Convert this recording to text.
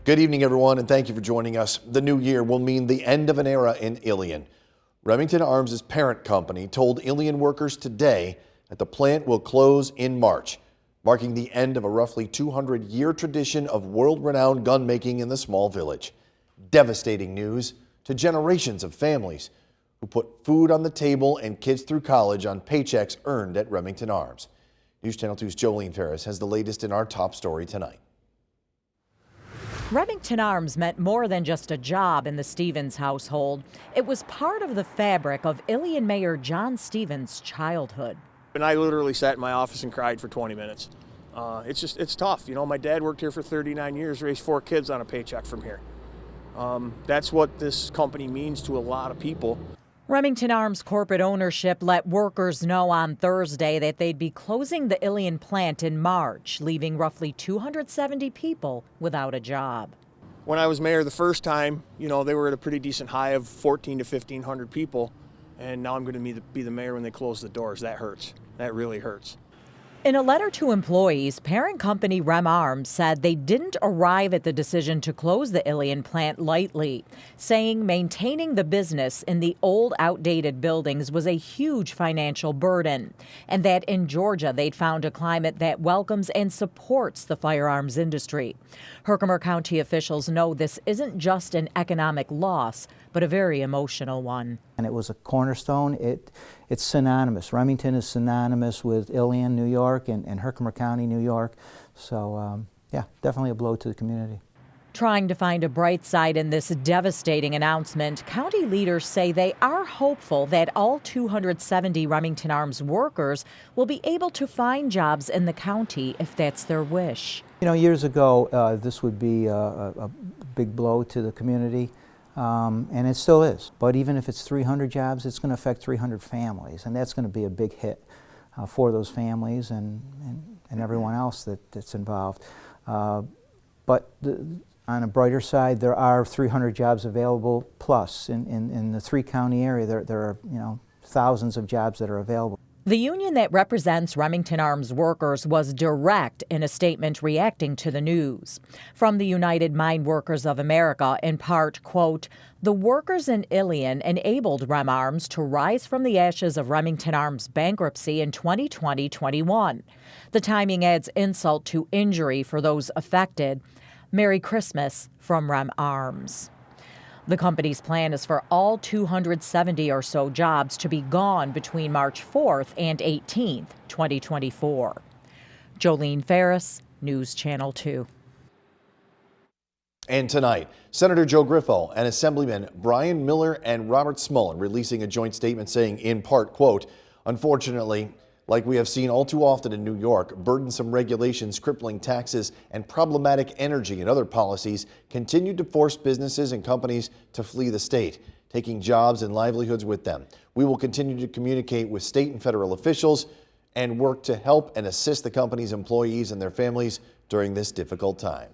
Good evening, everyone, and thank you for joining us. The new year will mean the end of an era in Ilion. Remington Arms' parent company told Ilion workers today that the plant will close in March, marking the end of a roughly 200-year tradition of world-renowned gun making in the small village. Devastating news to generations of families who put food on the table and kids through college on paychecks earned at Remington Arms. News Channel 2's Jolene Ferris has the latest in our top story tonight. Remington Arms meant more than just a job in the Stevens household. It was part of the fabric of Ilion Mayor John Stevens' childhood. And I literally sat in my office and cried for 20 minutes. It's tough. You know, my dad worked here for 39 years, raised 4 kids on a paycheck from here. That's what this company means to a lot of people. Remington Arms corporate ownership let workers know on Thursday that they'd be closing the Ilion plant in March, leaving roughly 270 people without a job. When I was mayor the first time, you know, they were at a pretty decent high of 1,400 to 1,500 people. And now I'm going to be the mayor when they close the doors. That hurts. That really hurts. In a letter to employees, parent company RemArms said they didn't arrive at the decision to close the Ilion plant lightly, saying maintaining the business in the old, outdated buildings was a huge financial burden, and that in Georgia they'd found a climate that welcomes and supports the firearms industry. Herkimer County officials know this isn't just an economic loss, but a very emotional one. And it was a cornerstone. It's synonymous. Remington is synonymous with Ilion, New York, and Herkimer County, New York. So, yeah, definitely a blow to the community. Trying to find a bright side in this devastating announcement, county leaders say they are hopeful that all 270 Remington Arms workers will be able to find jobs in the county if that's their wish. You know, years ago, this would be a big blow to the community. And it still is. But even if it's 300 jobs, it's going to affect 300 families, and that's going to be a big hit for those families and everyone else that's involved. But on a brighter side, there are 300 jobs available plus in the 3-county area. There are, you know, thousands of jobs that are available. The union that represents Remington Arms workers was direct in a statement reacting to the news. From the United Mine Workers of America, in part, quote, "The workers in Ilion enabled RemArms to rise from the ashes of Remington Arms bankruptcy in 2020-21. The timing adds insult to injury for those affected. Merry Christmas from RemArms." The company's plan is for all 270 or so jobs to be gone between March 4th and 18th, 2024. Jolene Ferris, News Channel 2. And tonight, Senator Joe Griffo and Assemblyman Brian Miller and Robert Smullen releasing a joint statement saying, in part, quote, "Unfortunately, like we have seen all too often in New York, burdensome regulations, crippling taxes, and problematic energy and other policies continue to force businesses and companies to flee the state, taking jobs and livelihoods with them. We will continue to communicate with state and federal officials and work to help and assist the company's employees and their families during this difficult time."